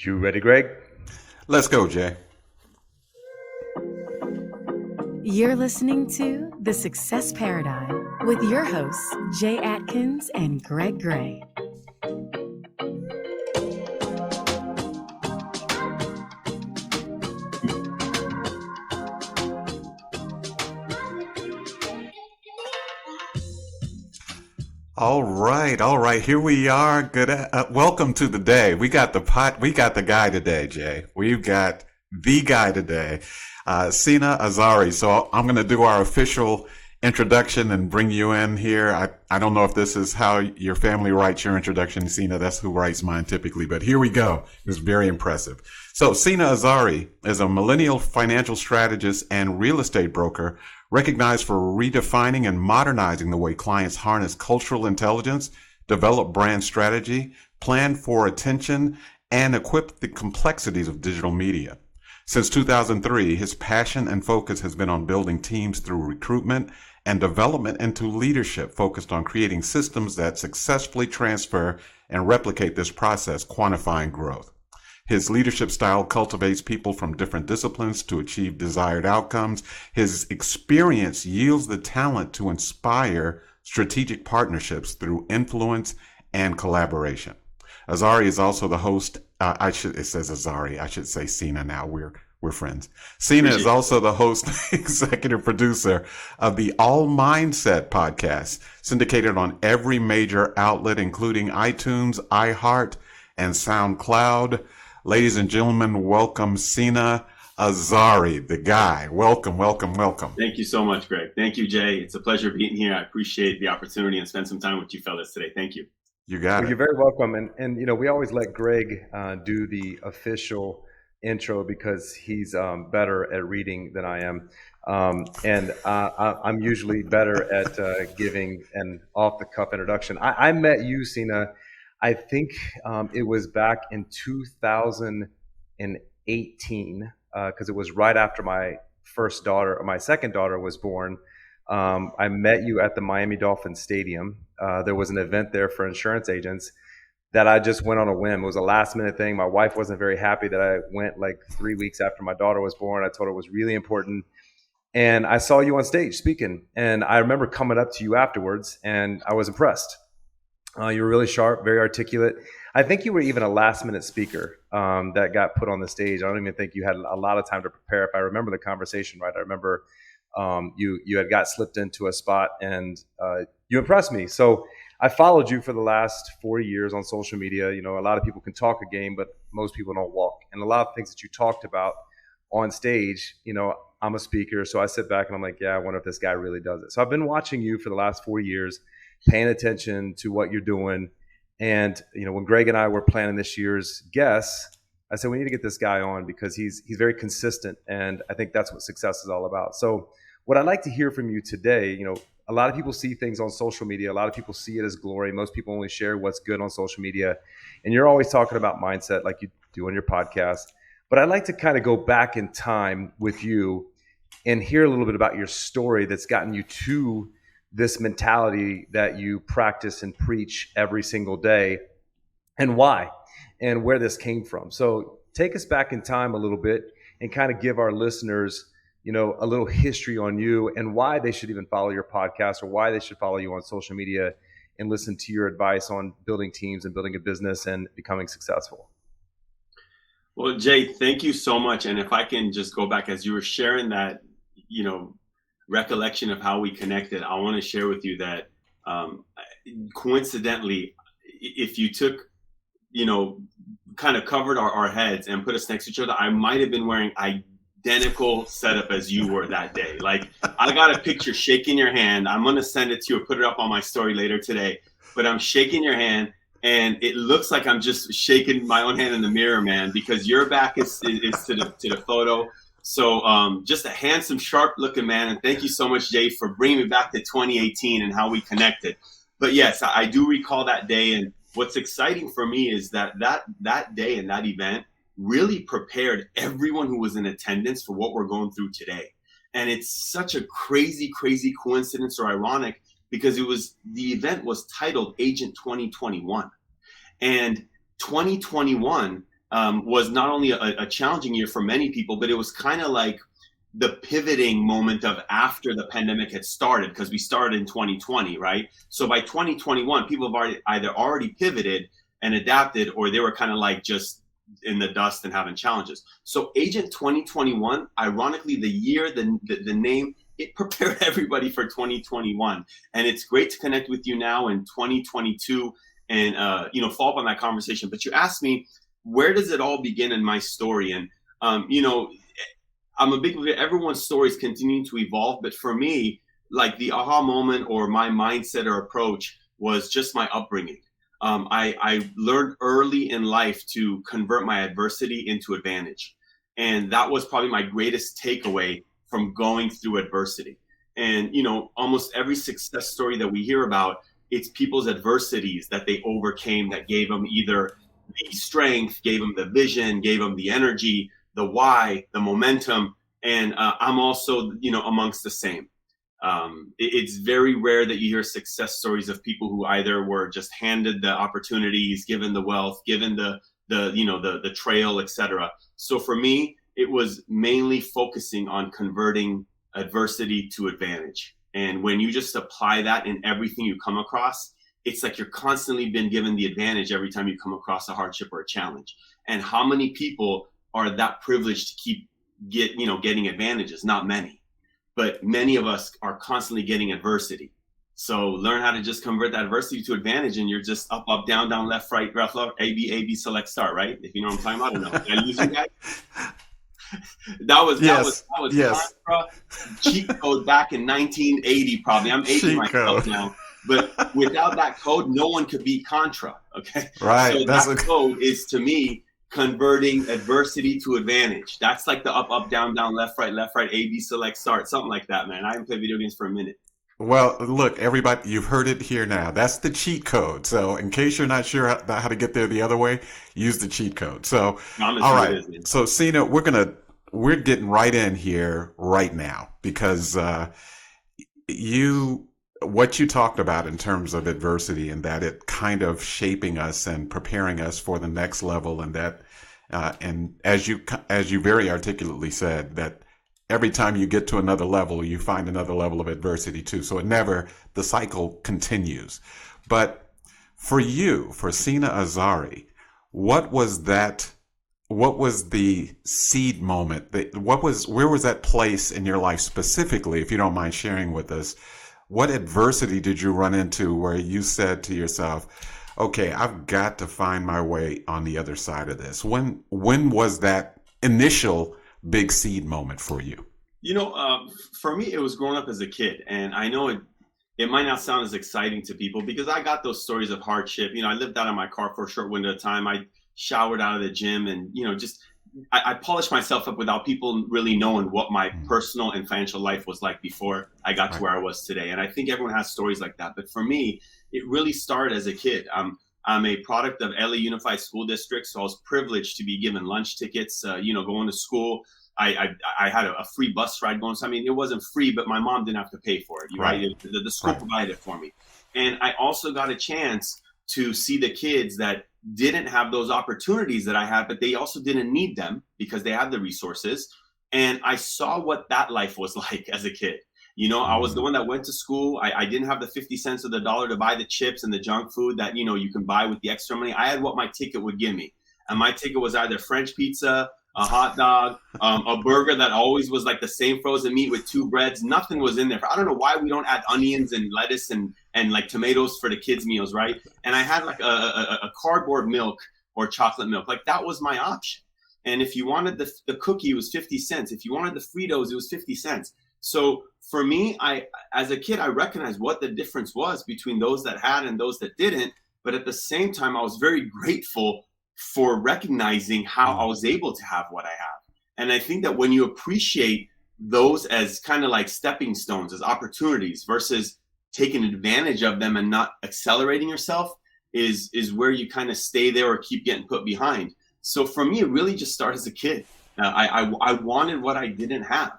You ready, Greg? Let's go, Jay. You're listening to The Success Paradigm with your hosts, Jay Atkins and Greg Gray. All right. Here we are. Good. Welcome to the day. We got the guy today, Jay. We've got the guy today, Sina Azari. So I'm going to do our official introduction and bring you in here. I don't know if this is how your family writes your introduction, Sina. That's who writes mine typically, but here we go. It's very impressive. So Sina Azari is a millennial financial strategist and real estate broker recognized for redefining and modernizing the way clients harness cultural intelligence, develop brand strategy, plan for attention, and equip the complexities of digital media. Since 2003, his passion and focus has been on building teams through recruitment and development into leadership focused on creating systems that successfully transfer and replicate this process, quantifying growth. His leadership style cultivates people from different disciplines to achieve desired outcomes. His experience yields the talent to inspire strategic partnerships through influence and collaboration. Azari is also the host. It says Azari. I should say Sina now. We're friends. Sina is also the host, executive producer of the All Mindset podcast, syndicated on every major outlet, including iTunes, iHeart, and Soundcloud. Ladies and gentlemen, welcome Sina Azari, the guy. Welcome. Thank you so much, Greg. Thank you, Jay. It's a pleasure being here. I appreciate the opportunity and spend some time with you fellas today. Thank you. You got it. You're very welcome. And you know, we always let Greg do the official intro because he's better at reading than I am. I'm usually better at giving an off-the-cuff introduction. I met you, Sina, I think it was back in 2018 because it was right after my second daughter was born. I met you at the Miami Dolphins Stadium. There was an event there for insurance agents that I just went on a whim. It was a last minute thing. My wife wasn't very happy that I went like 3 weeks after my daughter was born. I told her it was really important. And I saw you on stage speaking. And I remember coming up to you afterwards and I was impressed. You were really sharp, very articulate. I think you were even a last-minute speaker that got put on the stage. I don't even think you had a lot of time to prepare. If I remember the conversation right, I remember you had got slipped into a spot, and you impressed me. So I followed you for the last 4 years on social media. You know, a lot of people can talk a game, but most people don't walk. And a lot of things that you talked about on stage, you know, I'm a speaker, so I sit back and I'm like, yeah, I wonder if this guy really does it. So I've been watching you for the last 4 years, paying attention to what you're doing. And, you know, when Greg and I were planning this year's guests, I said, we need to get this guy on because he's very consistent. And I think that's what success is all about. So what I'd like to hear from you today, you know, a lot of people see things on social media. A lot of people see it as glory. Most people only share what's good on social media. And you're always talking about mindset like you do on your podcast. But I'd like to kind of go back in time with you and hear a little bit about your story that's gotten you to this mentality that you practice and preach every single day, and why, and where this came from. So take us back in time a little bit and kind of give our listeners, you know, a little history on you and why they should even follow your podcast or why they should follow you on social media and listen to your advice on building teams and building a business and becoming successful. Well, Jay, thank you so much. And if I can just go back as you were sharing that, you know, recollection of how we connected, I want to share with you that coincidentally, if you took, you know, kind of covered our heads and put us next to each other, I might have been wearing identical setup as you were that day. Like, I got a picture shaking your hand. I'm going to send it to you or put it up on my story later today, but I'm shaking your hand and it looks like I'm just shaking my own hand in the mirror, man, because your back is to the photo. So just a handsome, sharp-looking man. And thank you so much, Jay, for bringing me back to 2018 and how we connected. But yes, I do recall that day. And what's exciting for me is that day and that event really prepared everyone who was in attendance for what we're going through today. And it's such a crazy, crazy coincidence or ironic because the event was titled Agent 2021. And 2021 was not only a challenging year for many people, but it was kind of like the pivoting moment of after the pandemic had started, because we started in 2020, right? So by 2021, people have either already pivoted and adapted, or they were kind of like just in the dust and having challenges. So Agent 2021, ironically, the year, the name, it prepared everybody for 2021. And it's great to connect with you now in 2022 and, follow up on that conversation. But you asked me, where does it all begin in my story? And, I'm a big believer, everyone's story is continuing to evolve. But for me, like the aha moment or my mindset or approach was just my upbringing. I learned early in life to convert my adversity into advantage. And that was probably my greatest takeaway from going through adversity. And, almost every success story that we hear about, it's people's adversities that they overcame that gave them either the strength, gave them the vision, gave them the energy, the why, the momentum. And I'm also, amongst the same. It's very rare that you hear success stories of people who either were just handed the opportunities, given the wealth, given the trail, etc. So for me, it was mainly focusing on converting adversity to advantage. And when you just apply that in everything you come across, it's like you're constantly been given the advantage every time you come across a hardship or a challenge. And how many people are that privileged to keep getting advantages? Not many. But many of us are constantly getting adversity. So learn how to just convert that adversity to advantage, and you're just up, down, left, right, A, B, select, start, right? If you know what I'm talking about. I don't know. Did I lose you guys? That was yes. Contra cheat code back in 1980, probably. I'm aging myself now. But without that code, no one could beat Contra, okay? Right. So that code is, to me, converting adversity to advantage. That's like the up, down, left, right, A, B, select, start, something like that, man. I haven't played video games for a minute. Well, look, everybody, you've heard it here now. That's the cheat code. So in case you're not sure how to get there the other way, use the cheat code. So, all right. So Sina, we're getting right in here right now, because what you talked about in terms of adversity and that it kind of shaping us and preparing us for the next level, and that, and as you very articulately said, that every time you get to another level, you find another level of adversity too. So the cycle continues. But for you, for Sina Azari, what was the seed moment? Where was that place in your life specifically, if you don't mind sharing with us? What adversity did you run into where you said to yourself, okay, I've got to find my way on the other side of this? When was that initial big seed moment for you? For me, it was growing up as a kid. And I know it might not sound as exciting to people, because I got those stories of hardship. I lived out of my car for a short window of time. I showered out of the gym, and, I polished myself up without people really knowing what my personal and financial life was like before I got to where I was today. And I think everyone has stories like that. But for me, it really started as a kid. I'm a product of LA Unified School District, so I was privileged to be given lunch tickets, going to school. I had a free bus ride going. So, I mean, it wasn't free, but my mom didn't have to pay for it. Right? The school provided it for me. And I also got a chance to see the kids that didn't have those opportunities that I had, but they also didn't need them because they had the resources. And I saw what that life was like as a kid. I was the one that went to school. I didn't have the 50 cents or the dollar to buy the chips and the junk food that, you can buy with the extra money. I had what my ticket would give me. And my ticket was either French pizza, a hot dog, a burger that always was like the same frozen meat with 2 breads. Nothing was in there. I don't know why we don't add onions and lettuce and like tomatoes for the kids' meals, right? And I had like a cardboard milk or chocolate milk. Like, that was my option. And if you wanted the cookie, it was 50 cents. If you wanted the Fritos, it was 50 cents. So for me, as a kid, I recognized what the difference was between those that had and those that didn't. But at the same time, I was very grateful for recognizing how I was able to have what I have. And I think that when you appreciate those as kind of like stepping stones, as opportunities, versus taking advantage of them and not accelerating yourself, is where you kind of stay there or keep getting put behind. So for me, it really just started as a kid. I wanted what I didn't have.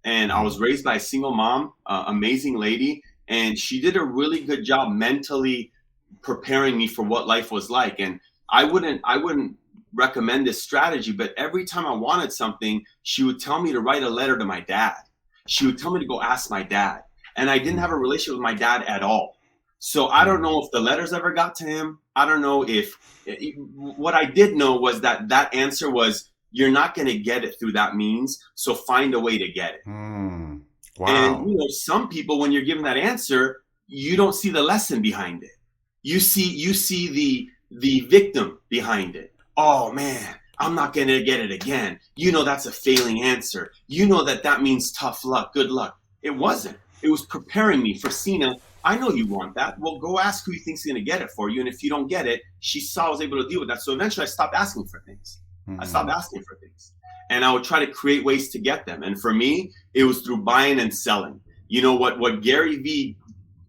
And I was raised by a single mom, amazing lady. And she did a really good job mentally preparing me for what life was like. And I wouldn't recommend this strategy, but every time I wanted something, she would tell me to write a letter to my dad. She would tell me to go ask my dad. And I didn't have a relationship with my dad at all. So I don't know if the letters ever got to him. I don't know if, what I did know was that answer was, you're not going to get it through that means. So find a way to get it. Wow. And, you know, some people, when you're given that answer, you don't see the lesson behind it. You see the victim behind it. Oh man, I'm not going to get it again. You know, that's a failing answer. You know, that means tough luck, good luck. It wasn't. It was preparing me for Sina. I know you want that. Well, go ask who you think's going to get it for you. And if you don't get it, she saw I was able to deal with that. So eventually I stopped asking for things. I stopped asking for things. And I would try to create ways to get them. And for me, it was through buying and selling. You know, what Gary Vee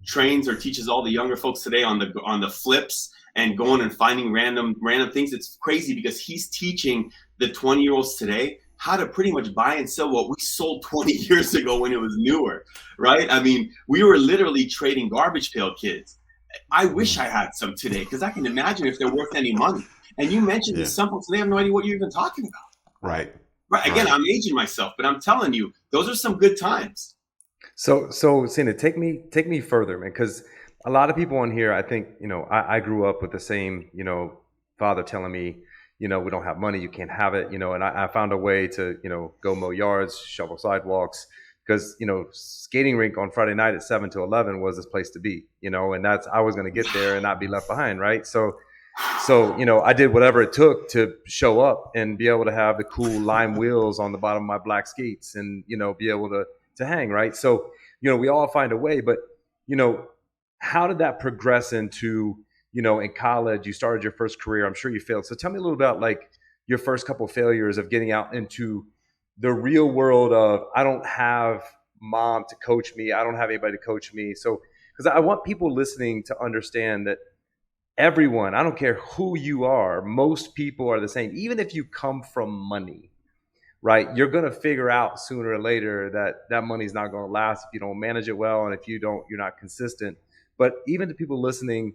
trains or teaches all the younger folks today on the flips and going and finding random things. It's crazy because he's teaching the 20-year-olds today how to pretty much buy and sell what we sold 20 years ago when it was newer, right? I mean, we were literally trading garbage pail kids. I wish I had some today because I can imagine if they're worth any money. And you mentioned these some folks, they have no idea what you're even talking about. Right. Again, I'm aging myself, but I'm telling you, those are some good times. So Sina, take me further, man, because a lot of people on here, I think, you know, I grew up with the same, you know, father telling me, you know, we don't have money, you can't have it, you know, and I found a way to, you know, go mow yards, shovel sidewalks, because, you know, skating rink on Friday night at 7 to 11 was this place to be, you know, and I was going to get there and not be left behind, right? So, you know, I did whatever it took to show up and be able to have the cool lime wheels on the bottom of my black skates and, you know, be able to hang, right? So, you know, we all find a way, but, you know, how did that progress into, you know, in college, you started your first career, I'm sure you failed. So tell me a little about like your first couple of failures of getting out into the real world of, I don't have mom to coach me. I don't have anybody to coach me. So, because I want people listening to understand that everyone, I don't care who you are, most people are the same. Even if you come from money, right? You're going to figure out sooner or later that money's not going to last if you don't manage it well. And if you're not consistent. But even to people listening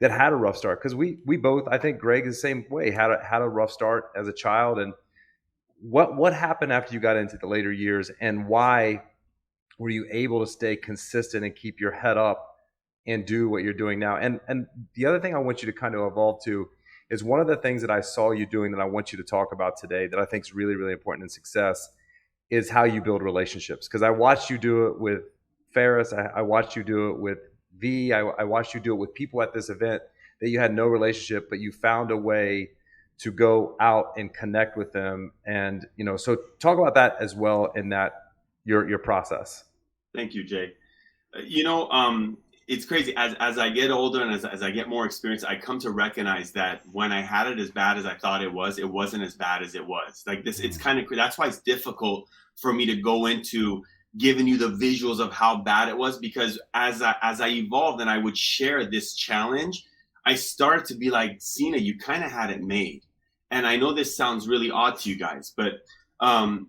that had a rough start, because we both, I think Greg is the same way, had a rough start as a child. And what happened after you got into the later years, and why were you able to stay consistent and keep your head up and do what you're doing now? And the other thing I want you to kind of evolve to is one of the things that I saw you doing that I want you to talk about today that I think is really, really important in success is how you build relationships. Because I watched you do it with Ferris. I watched you do it with V. I watched you do it with people at this event that you had no relationship, but you found a way to go out and connect with them. And, you know, so talk about that as well in that your process. Thank you, Jay. You know, it's crazy. As I get older and as I get more experience, I come to recognize that when I had it as bad as I thought it wasn't as bad as it was. Like this, it's kind of, that's why it's difficult for me to go into giving you the visuals of how bad it was, because as I evolved and I would share this challenge, I started to be like, Sina, you kind of had it made. And I know this sounds really odd to you guys, but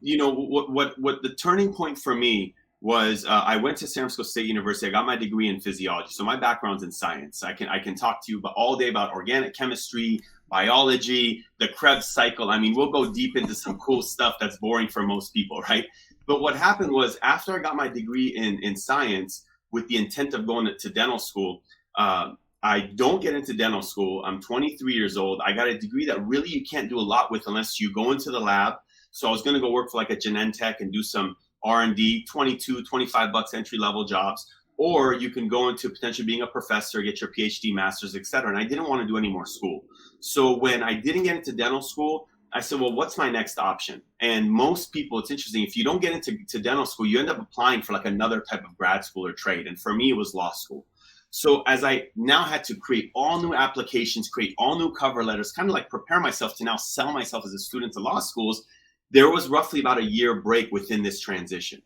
you know, what the turning point for me was I went to San Francisco State University. I got my degree in physiology. So my background's in science. I can talk to you all day about organic chemistry, biology, the Krebs cycle. I mean, we'll go deep into some cool stuff that's boring for most people, right? But what happened was after I got my degree in science with the intent of going to dental school, I don't get into dental school. I'm 23 years old. I got a degree that really you can't do a lot with unless you go into the lab. So I was going to go work for like a Genentech and do some R&D, 22, 25 bucks entry level jobs, or you can go into potentially being a professor, get your PhD, master's, et cetera. And I didn't want to do any more school. So when I didn't get into dental school, I said, well, what's my next option? And most people, it's interesting, if you don't get into dental school, you end up applying for like another type of grad school or trade. And for me, it was law school. So as I now had to create all new applications, create all new cover letters, kind of like prepare myself to now sell myself as a student to law schools, there was roughly about a year break within this transition.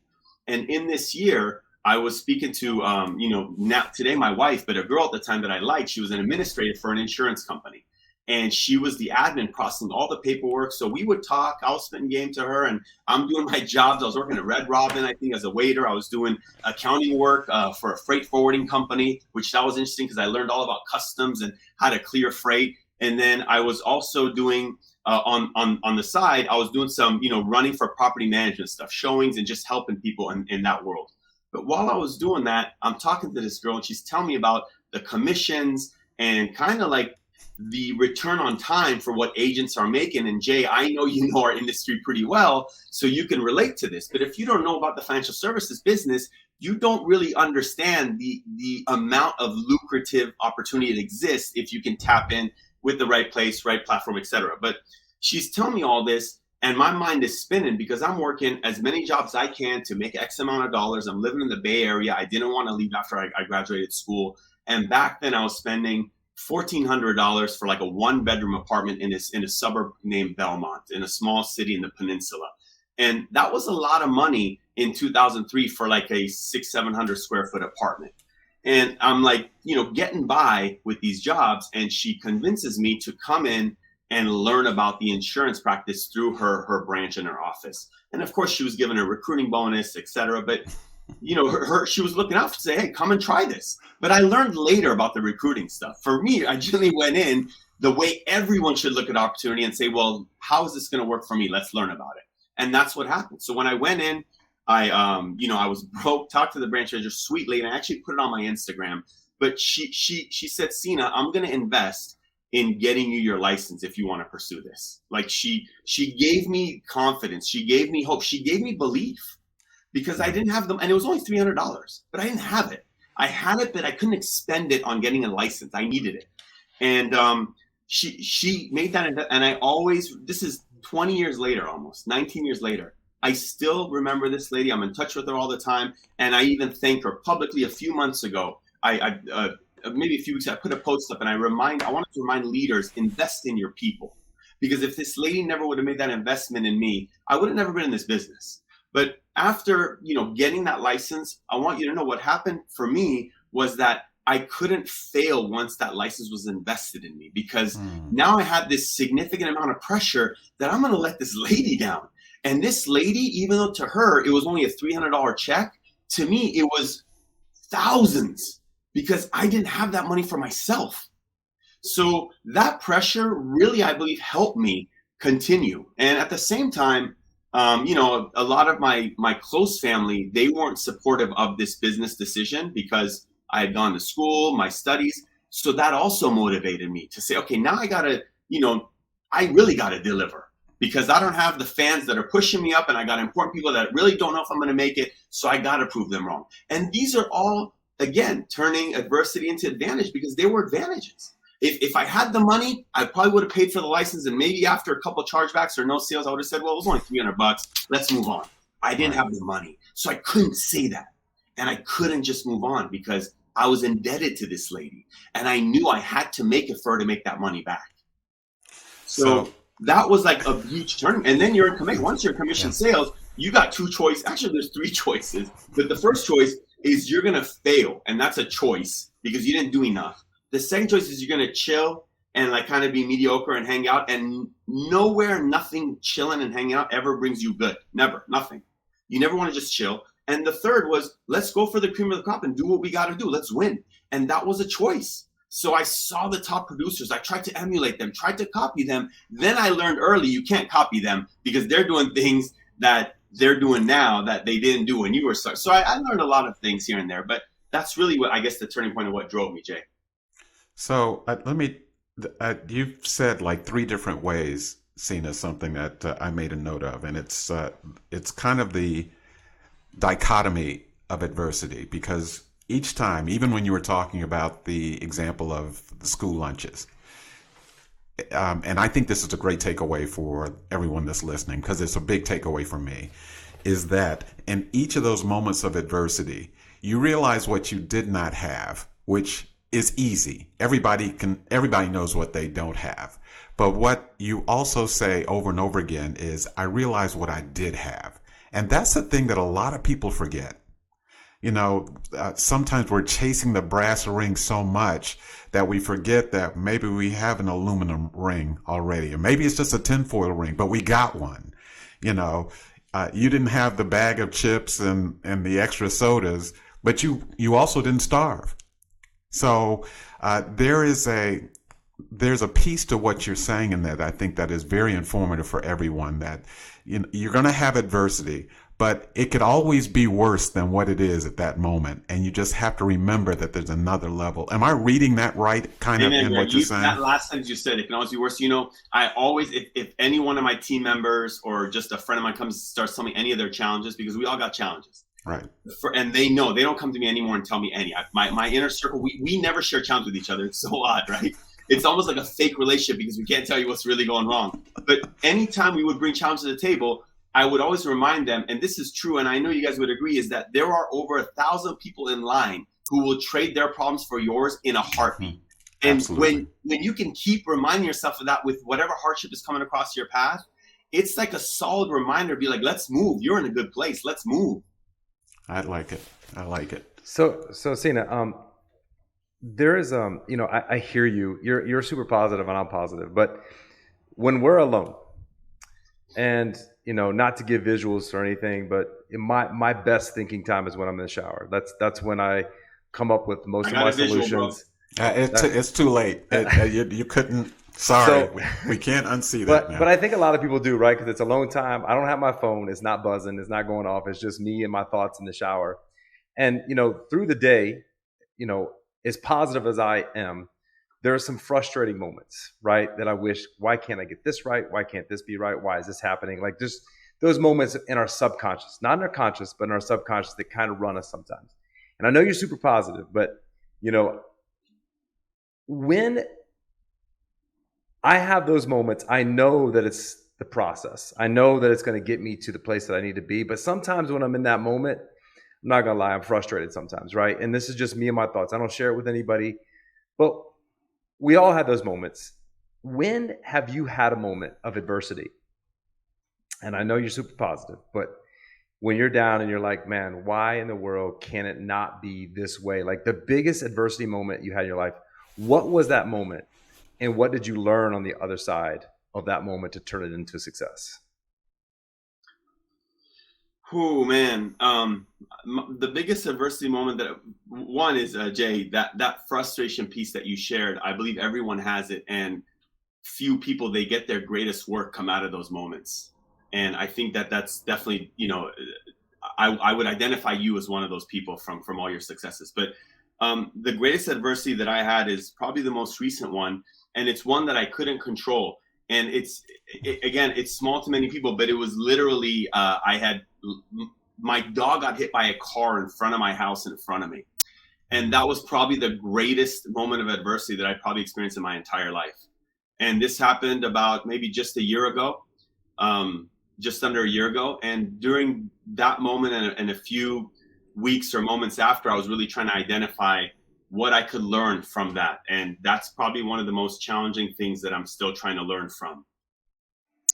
And in this year, I was speaking to, you know, now today my wife, but a girl at the time that I liked, she was an administrator for an insurance company. And she was the admin processing all the paperwork. So we would talk, I was spitting game to her, and I'm doing my jobs. I was working at Red Robin, I think, as a waiter. I was doing accounting work for a freight forwarding company, which that was interesting because I learned all about customs and how to clear freight. And then I was also doing on the side, I was doing some, running for property management stuff, showings, and just helping people in that world. But while I was doing that, I'm talking to this girl, and she's telling me about the commissions and kind of like the return on time for what agents are making. And Jay, I know you know our industry pretty well, so you can relate to this. But if you don't know about the financial services business, you don't really understand the amount of lucrative opportunity that exists if you can tap in with the right place, right platform, etc. But she's telling me all this, and my mind is spinning because I'm working as many jobs as I can to make X amount of dollars. I'm living in the Bay Area. I didn't want to leave after I graduated school. And back then I was spending $1,400 for like a 1-bedroom apartment in a suburb named Belmont, in a small city in the peninsula. And that was a lot of money in 2003 for like a 600-700 square foot apartment. And I'm like, getting by with these jobs. And she convinces me to come in and learn about the insurance practice through her branch in her office. And of course, she was given a recruiting bonus, et cetera. But, she was looking out to say, hey, come and try this. But I learned later about the recruiting stuff. For me, I generally went in the way everyone should look at opportunity and say, well, how is this going to work for me? Let's learn about it. And that's what happened. So when I went in, I was broke, talked to the branch manager, sweet lady, and I actually put it on my Instagram. But she said, Sina, I'm going to invest in getting you your license if you want to pursue this. Like she gave me confidence. She gave me hope. She gave me belief because I didn't have them. And it was only $300, but I didn't have it. I had it, but I couldn't expend it on getting a license. I needed it. And she made that. And I always, this is 20 years later, almost 19 years later, I still remember this lady. I'm in touch with her all the time. And I even thank her publicly. A few months ago, maybe a few weeks ago, I put a post up and I wanted to remind leaders, invest in your people. Because if this lady never would have made that investment in me, I would have never been in this business. But after, getting that license, I want you to know what happened for me was that I couldn't fail once that license was invested in me, because now I had this significant amount of pressure that I'm going to let this lady down. And this lady, even though to her, it was only a $300 check, to me, it was thousands because I didn't have that money for myself. So that pressure really, I believe, helped me continue. And at the same time, a lot of my close family, they weren't supportive of this business decision because I had gone to school, my studies. So that also motivated me to say, okay, now I gotta, I really gotta deliver because I don't have the fans that are pushing me up, and I got important people that really don't know if I'm gonna make it. So I gotta prove them wrong. And these are all, again, turning adversity into advantage because they were advantages. If I had the money, I probably would have paid for the license, and maybe after a couple of chargebacks or no sales, I would have said, well, it was only $300. Let's move on. I didn't have the money. So I couldn't say that. And I couldn't just move on because I was indebted to this lady. And I knew I had to make it for her to make that money back. So that was like a huge turn. And then you're in commission. Once you're in commission sales, you got two choices. Actually, there's three choices. But the first choice is you're going to fail. And that's a choice because you didn't do enough. The second choice is you're going to chill and like kind of be mediocre and hang out, and nothing chilling and hanging out ever brings you good. Never, nothing. You never want to just chill. And the third was, let's go for the cream of the crop and do what we got to do. Let's win. And that was a choice. So I saw the top producers. I tried to emulate them, tried to copy them. Then I learned early, you can't copy them because they're doing things that they're doing now that they didn't do when you were starting. So I learned a lot of things here and there, but that's really what I guess the turning point of what drove me, Jay. So you've said like three different ways, Sina, something that I made a note of, and it's kind of the dichotomy of adversity, because each time, even when you were talking about the example of the school lunches, and I think this is a great takeaway for everyone that's listening, because it's a big takeaway for me, is that in each of those moments of adversity, you realize what you did not have, which is easy. Everybody knows what they don't have. But what you also say over and over again is, I realize what I did have. And that's the thing that a lot of people forget. Sometimes we're chasing the brass ring so much that we forget that maybe we have an aluminum ring already, or maybe it's just a tinfoil ring, but we got one. You didn't have the bag of chips and the extra sodas, but you also didn't starve. So there is there's a piece to what you're saying in that I think that is very informative for everyone, that you're going to have adversity, but it could always be worse than what it is at that moment. And you just have to remember that there's another level. Am I reading that right, kind of, in what you're saying? That last sentence you said, it can always be worse. I always, if any one of my team members or just a friend of mine starts telling me any of their challenges, because we all got challenges. Right. And they know, they don't come to me anymore and tell me any. My inner circle, we never share challenges with each other. It's so odd, right? It's almost like a fake relationship because we can't tell you what's really going wrong. But anytime we would bring challenges to the table, I would always remind them, and this is true, and I know you guys would agree, is that there are over 1,000 people in line who will trade their problems for yours in a heartbeat. And Absolutely. when you can keep reminding yourself of that with whatever hardship is coming across your path, it's like a solid reminder to be like, let's move. You're in a good place. Let's move. I like it. I like it. So Sina, there is, I hear you. You're super positive and I'm positive, but when we're alone, and not to give visuals or anything, but my best thinking time is when I'm in the shower. That's when I come up with most of my solutions. It's too late. You couldn't. Sorry, we can't unsee that now. But I think a lot of people do, right? Because it's alone time. I don't have my phone. It's not buzzing. It's not going off. It's just me and my thoughts in the shower. And through the day, as positive as I am, there are some frustrating moments, right? That I wish, why can't I get this right? Why can't this be right? Why is this happening? Like just those moments in our subconscious, not in our conscious, but in our subconscious that kind of run us sometimes. And I know you're super positive, but when I have those moments, I know that it's the process. I know that it's going to get me to the place that I need to be. But sometimes when I'm in that moment, I'm not going to lie, I'm frustrated sometimes, right? And this is just me and my thoughts. I don't share it with anybody. But we all have those moments. When have you had a moment of adversity? And I know you're super positive, but when you're down and you're like, man, why in the world can it not be this way? Like the biggest adversity moment you had in your life, what was that moment? And what did you learn on the other side of that moment to turn it into success? Oh man, the biggest adversity moment that one is Jay, that frustration piece that you shared. I believe everyone has it, and few people, they get their greatest work come out of those moments. And I think that's definitely, I would identify you as one of those people from all your successes. But the greatest adversity that I had is probably the most recent one, and it's one that I couldn't control. And again, it's small to many people, but it was literally, my dog got hit by a car in front of my house in front of me. And that was probably the greatest moment of adversity that I probably experienced in my entire life. And this happened about maybe just a year ago, just under a year ago. And during that moment and a few weeks or moments after, I was really trying to identify what I could learn from that. And that's probably one of the most challenging things that I'm still trying to learn from.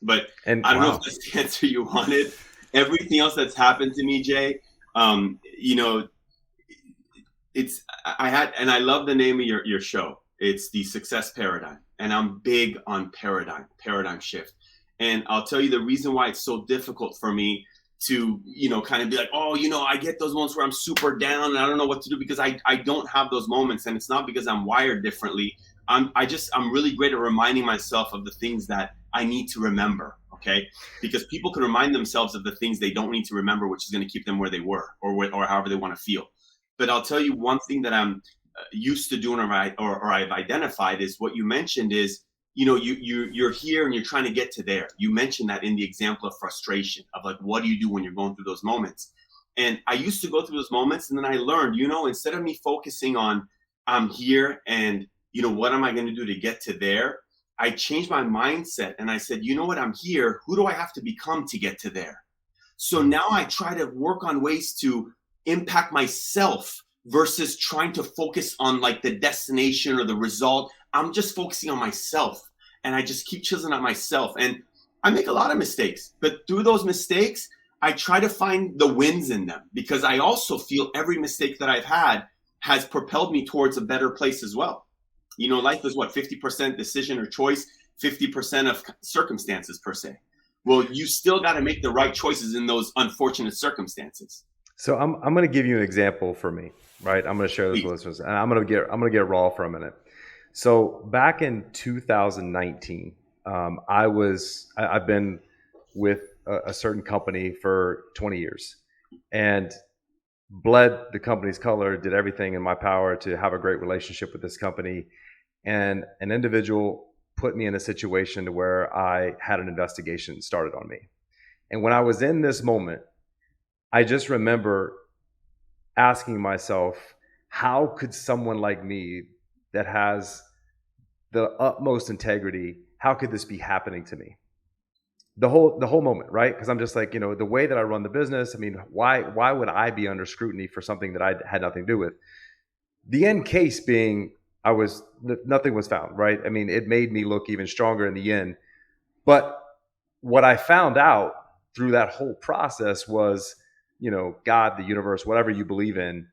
But I don't know if that's the answer you wanted. Everything else that's happened to me, Jay, I love the name of your show. It's the Success Paradigm. And I'm big on paradigm shift. And I'll tell you the reason why it's so difficult for me to, kind of be like, I get those moments where I'm super down and I don't know what to do, because I don't have those moments. And it's not because I'm wired differently. I'm really great at reminding myself of the things that I need to remember. Okay. Because people can remind themselves of the things they don't need to remember, which is going to keep them where they were or however they want to feel. But I'll tell you one thing that I'm used to doing or I've identified is what you mentioned is, you're here and you're trying to get to there. You mentioned that in the example of frustration of like, what do you do when you're going through those moments? And I used to go through those moments, and then I learned, instead of me focusing on I'm here and, what am I going to do to get to there? I changed my mindset and I said, you know what, I'm here. Who do I have to become to get to there? So now I try to work on ways to impact myself versus trying to focus on like the destination or the result. I'm just focusing on myself, and I just keep chiseling at myself. And I make a lot of mistakes, but through those mistakes, I try to find the wins in them, because I also feel every mistake that I've had has propelled me towards a better place as well. Life is 50% decision or choice, 50% of circumstances per se. Well, you still got to make the right choices in those unfortunate circumstances. So I'm going to give you an example for me, right? I'm going to share this with listeners, and I'm going to get raw for a minute. So back in 2019, I've been with a certain company for 20 years, and bled the company's color, did everything in my power to have a great relationship with this company. And an individual put me in a situation to where I had an investigation started on me. And when I was in this moment, I just remember asking myself, how could someone like me that has the utmost integrity, how could this be happening to me? The whole moment, right? Because I'm just like, the way that I run the business, I mean, why would I be under scrutiny for something that I had nothing to do with? The end case being nothing was found, right? I mean, it made me look even stronger in the end. But what I found out through that whole process was, God, the universe, whatever you believe in,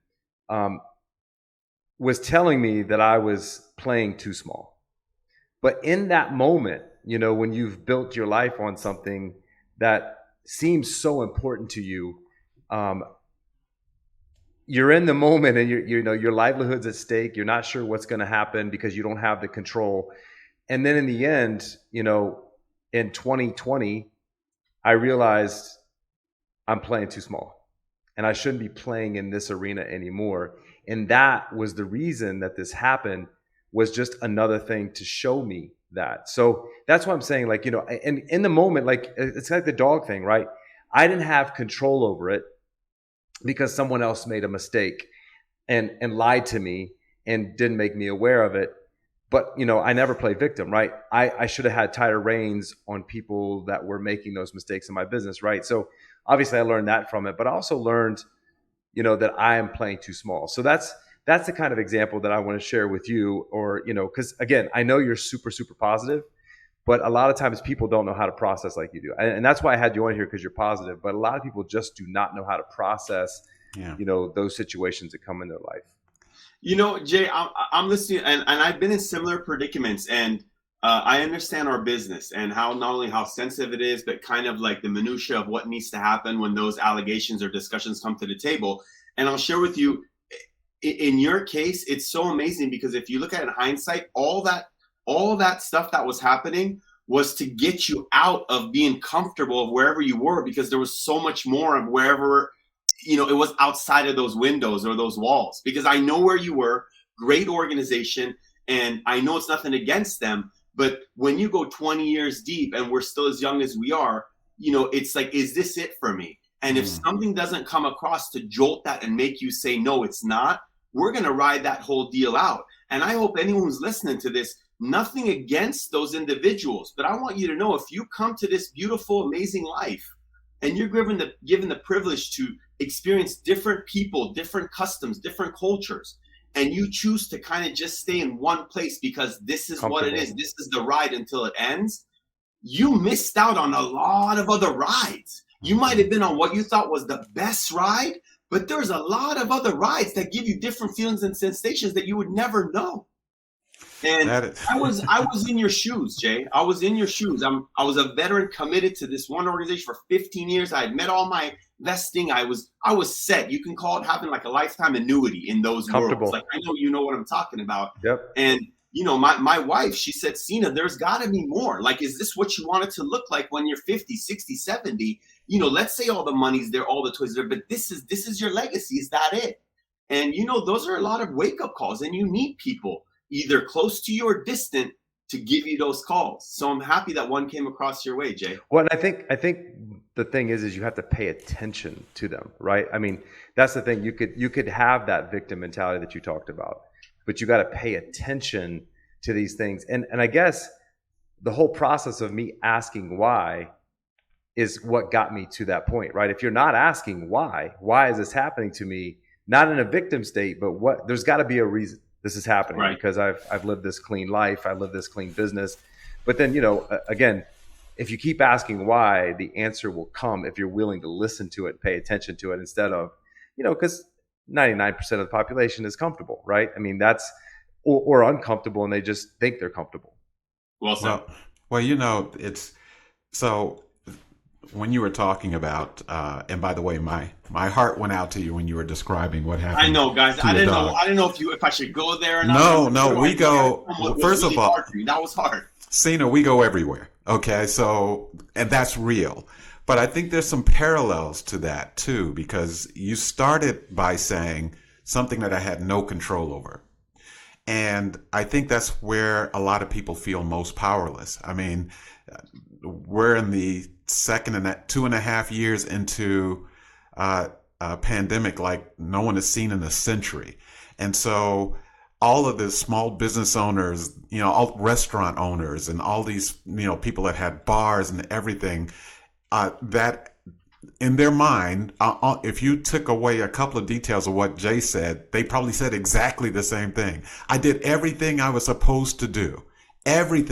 was telling me that I was playing too small. But in that moment, when you've built your life on something that seems so important to you, you're in the moment, and your livelihood's at stake. You're not sure what's going to happen because you don't have the control. And then in the end, in 2020, I realized I'm playing too small, and I shouldn't be playing in this arena anymore. And that was the reason that this happened, was just another thing to show me that. So that's why I'm saying, like, and in the moment, like, it's like the dog thing, right? I didn't have control over it because someone else made a mistake and lied to me and didn't make me aware of it. But, I never play victim, right? I should have had tighter reins on people that were making those mistakes in my business, right? So obviously I learned that from it, but I also learned, that I am playing too small. So that's the kind of example that I want to share with you, or, because again, I know you're super, super positive, but a lot of times people don't know how to process like you do. And that's why I had you on here, because you're positive, but a lot of people just do not know how to process, those situations that come in their life. Jay, I'm listening, and I've been in similar predicaments, and I understand our business and how not only how sensitive it is, but kind of like the minutia of what needs to happen when those allegations or discussions come to the table. And I'll share with you, in your case, it's so amazing because if you look at it in hindsight, all that stuff that was happening was to get you out of being comfortable of wherever you were, because there was so much more of wherever, it was outside of those windows or those walls. Because I know where you were, great organization, and I know it's nothing against them, but when you go 20 years deep and we're still as young as we are, it's like, is this it for me? And if something doesn't come across to jolt that and make you say, no, it's not, we're going to ride that whole deal out. And I hope anyone who's listening to this, nothing against those individuals, but I want you to know, if you come to this beautiful, amazing life and you're given the privilege to experience different people, different customs, different cultures, and you choose to kind of just stay in one place because this is what it is, this is the ride until it ends, you missed out on a lot of other rides. You might have been on what you thought was the best ride, but there's a lot of other rides that give you different feelings and sensations that you would never know. And I was in your shoes, Jay. I was in your shoes. I was a veteran committed to this one organization for 15 years. I had met all my vesting. I was set. You can call it having like a lifetime annuity in those worlds. Like, I know you know what I'm talking about. Yep. And my wife, she said, Sina, there's got to be more. Like, is this what you want it to look like when you're 50, 60, 70? Let's say all the money's there, all the toys are there, but this is your legacy. Is that it? And, those are a lot of wake-up calls, and you need people either close to you or distant to give you those calls. So I'm happy that one came across your way, Jay. Well, and I think the thing is you have to pay attention to them, right? I mean, that's the thing. You could have that victim mentality that you talked about, but you got to pay attention to these things. And I guess the whole process of me asking why is what got me to that point, right? If you're not asking why is this happening to me, not in a victim state, but there's got to be a reason this is happening, right? Because I've lived this clean life, I live this clean business. But then, again, if you keep asking why, the answer will come if you're willing to listen to it and pay attention to it, instead of, because 99% of the population is comfortable, right? I mean, that's or uncomfortable, and they just think they're comfortable. Well said. Well, it's so when you were talking about, and by the way, my heart went out to you when you were describing what happened. I know, guys. To I your didn't dog. know. I didn't know if I should go there or No, not. no, we go. First of all, hard for you. That was hard. Sina, we go everywhere. Okay, so and that's real. But I think there's some parallels to that too, because you started by saying something that I had no control over. And I think that's where a lot of people feel most powerless. I mean, we're in the second and 2.5 years into a pandemic like no one has seen in a century. And so all of the small business owners, all restaurant owners and all these, people that had bars and everything, that in their mind, if you took away a couple of details of what Jay said, they probably said exactly the same thing. I did everything I was supposed to do, and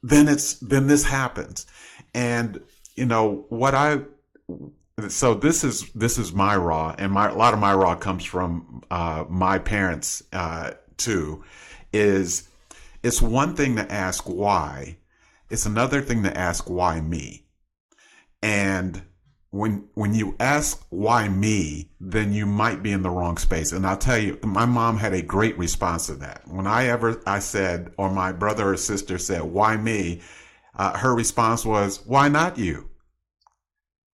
then this happens, and so this is my raw, and a lot of my raw comes from my parents too. It's one thing to ask why, it's another thing to ask why me. And when you ask why me, then you might be in the wrong space. And I'll tell you, my mom had a great response to that. When I said, or my brother or sister said, why me? Her response was, why not you?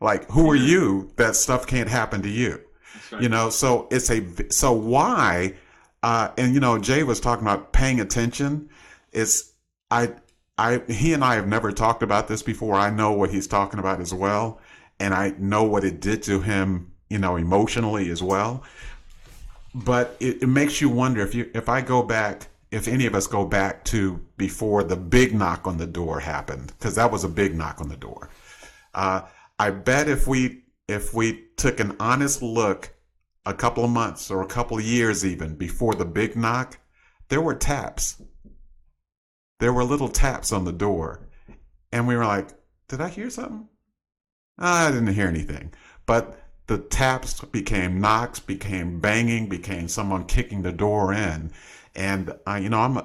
Like, who are you that stuff can't happen to you? Right. So why? And Jay was talking about paying attention. He and I have never talked about this before. I know what he's talking about as well. And I know what it did to him, emotionally as well. But it makes you wonder if any of us go back to before the big knock on the door happened, because that was a big knock on the door. I bet if we took an honest look a couple of months or a couple of years even before the big knock, there were taps. There were little taps on the door. And we were like, did I hear something? I didn't hear anything. But the taps became knocks, became banging, became someone kicking the door in. And, I'm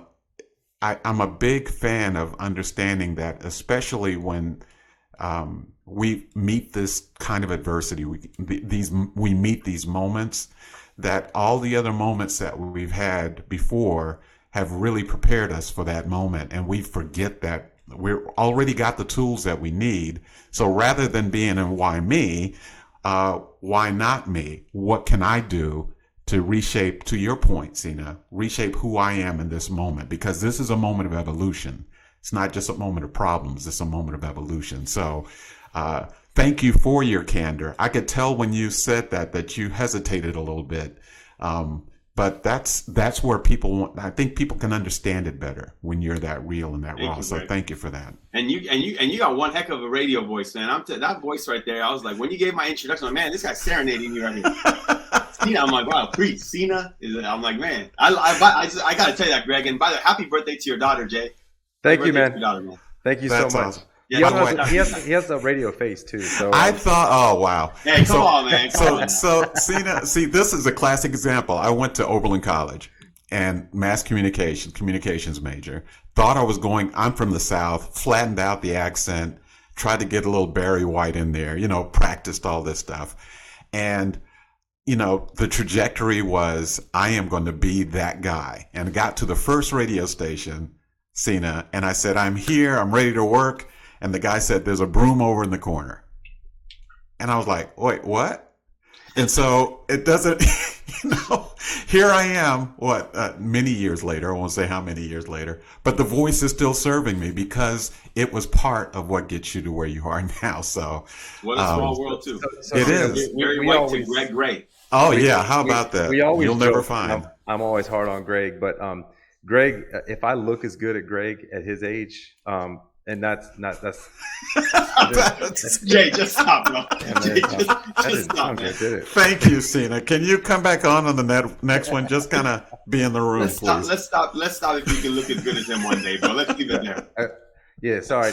a big fan of understanding that, especially when we meet this kind of adversity, we meet these moments, that all the other moments that we've had before have really prepared us for that moment, and we forget that we've already got the tools that we need. So rather than being in why me, why not me? What can I do to reshape, to your point, Sina, reshape who I am in this moment? Because this is a moment of evolution. It's not just a moment of problems. It's a moment of evolution. So thank you for your candor. I could tell when you said that you hesitated a little bit. But that's where I think people can understand it better when you're that real and that raw. So thank you for that. And you got one heck of a radio voice, man. that voice right there. I was like, when you gave my introduction, I'm like, man, this guy's serenading you right here. Sina, I'm like, wow, preach. Sina I'm like, man, I gotta tell you that, Greg. And by the way, happy birthday to your daughter, Jay. Thank you, man. Thank you so much. Awesome. Yeah, he has a radio face too. So I thought, oh wow. Hey, come on, man. So Sina, see, this is a classic example. I went to Oberlin College and mass communications major. Thought I'm from the South, flattened out the accent, tried to get a little Barry White in there, practiced all this stuff. And the trajectory was, I am going to be that guy. And I got to the first radio station, Sina, and I said, I'm here, I'm ready to work. And the guy said, there's a broom over in the corner. And I was like, wait, what? And so it doesn't, here I am, many years later, I won't say how many years later, but the voice is still serving me because it was part of what gets you to where you are now. So what a small world too. It is. Very white to Greg Gray. Oh yeah, how about that? You'll never find. I'm always hard on Greg, but Greg, if I look as good at Greg at his age, and that's Jay, just stop, bro. Jay, just stop, man. Thank you, Sina. Can you come back on the next one? Just kind of be in the room, please. Let's stop if you can look as good as him one day, bro. Let's leave it there. Yeah, sorry.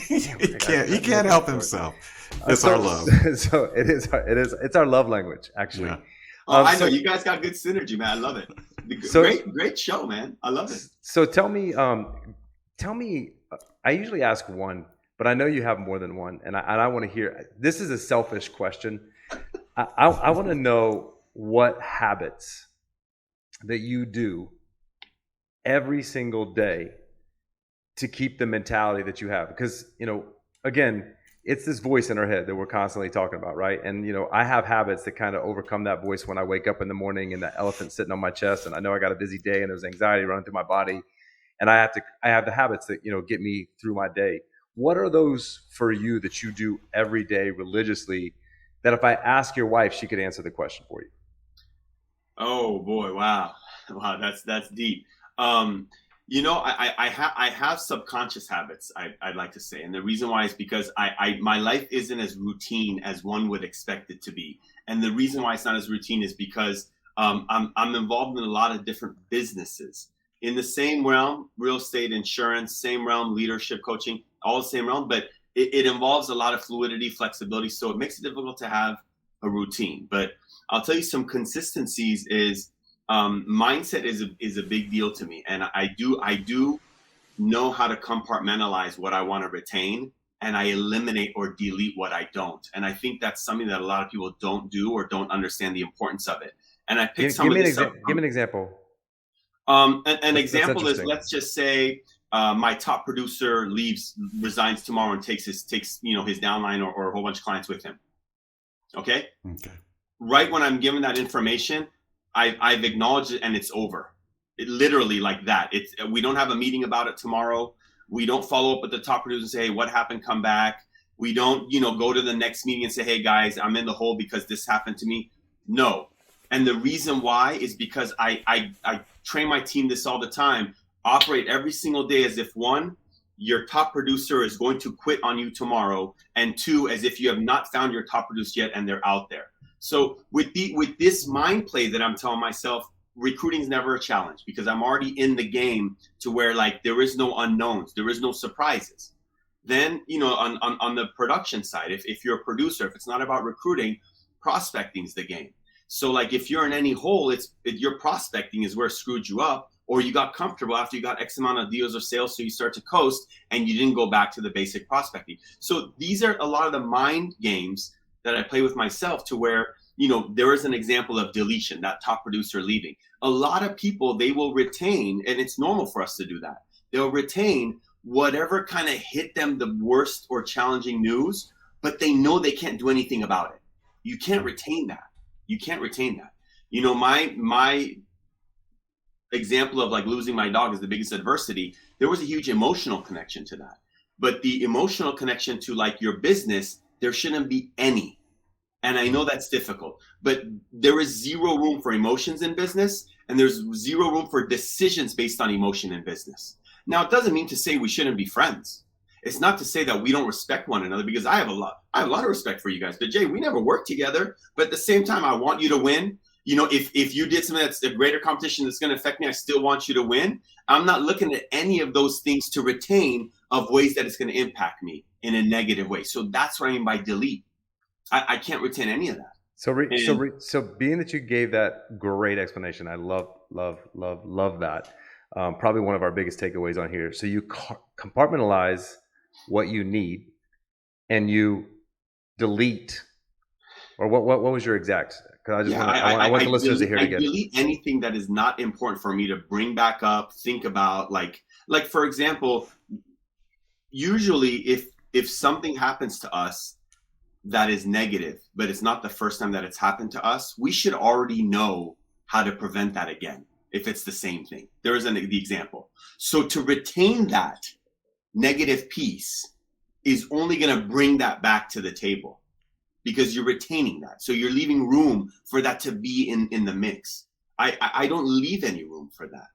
He can't help himself. It's our love. So it's our love language, actually. Yeah. I know you guys got good synergy, man. I love it. Great show, man. I love it. So tell me. I usually ask one, but but I know you have more than one, and I want to hear. This is a selfish question. I want to know what habits that you do every single day to keep the mentality that you have, because again, it's this voice in our head that we're constantly talking about, right? And I have habits that kind of overcome that voice when I wake up in the morning and that elephant sitting on my chest, and I know I got a busy day and there's anxiety running through my body, and I have the habits that get me through my day. What are those for you that you do every day religiously, that if I ask your wife, she could answer the question for you? Oh boy, wow, wow, that's deep. I have subconscious habits, I'd like to say, and the reason why is because my life isn't as routine as one would expect it to be, and the reason why it's not as routine is because I'm involved in a lot of different businesses in the same realm, real estate, insurance, same realm, leadership, coaching, all the same realm, but it involves a lot of fluidity, flexibility, so it makes it difficult to have a routine. But I'll tell you some consistencies is mindset is a big deal to me, and I do know how to compartmentalize what I want to retain, and I eliminate or delete what I don't. And I think that's something that a lot of people don't do or don't understand the importance of it. And I picked some of this up. Give me an example. An example is, let's just say my top producer resigns tomorrow and takes his downline or a whole bunch of clients with him. Okay. Right when I'm given that information, I've acknowledged it and it's over. It literally like that. We don't have a meeting about it tomorrow. We don't follow up with the top producer and say, hey, what happened? Come back. We don't, go to the next meeting and say, hey guys, I'm in the hole because this happened to me. No. And the reason why is because I train my team this all the time. Operate every single day as if, one, your top producer is going to quit on you tomorrow, and two, as if you have not found your top producer yet and they're out there. So with this mind play that I'm telling myself, recruiting is never a challenge because I'm already in the game to where there is no unknowns, there is no surprises. Then, on the production side, if you're a producer, if it's not about recruiting, prospecting is the game. So if you're in any hole, your prospecting is where it screwed you up, or you got comfortable after you got X amount of deals or sales, so you start to coast and you didn't go back to the basic prospecting. So these are a lot of the mind games that I play with myself to where, there is an example of deletion, that top producer leaving. A lot of people, they will retain, and it's normal for us to do that. They'll retain whatever kind of hit them the worst or challenging news, but they know they can't do anything about it. You can't retain that. You can't retain that. My example of losing my dog is the biggest adversity. There was a huge emotional connection to that. But the emotional connection to your business, there shouldn't be any. And I know that's difficult, but there is zero room for emotions in business, and there's zero room for decisions based on emotion in business. Now, it doesn't mean to say we shouldn't be friends. It's not to say that we don't respect one another, because I have a lot of respect for you guys. But Jay, we never worked together. But at the same time, I want you to win. If you did something that's a greater competition that's going to affect me, I still want you to win. I'm not looking at any of those things to retain of ways that it's going to impact me in a negative way. So that's what I mean by delete. I can't retain any of that. So being that you gave that great explanation, I love that. Probably one of our biggest takeaways on here. So you compartmentalize what you need, and you delete, or what was your exact? Because I want the listeners to hear it again. I delete anything that is not important for me to bring back up, think about, like for example, usually if something happens to us that is negative, but it's not the first time that it's happened to us, we should already know how to prevent that again if it's the same thing. There is the example. So to retain that negative piece is only going to bring that back to the table, because you're retaining that. So you're leaving room for that to be in the mix. I don't leave any room for that.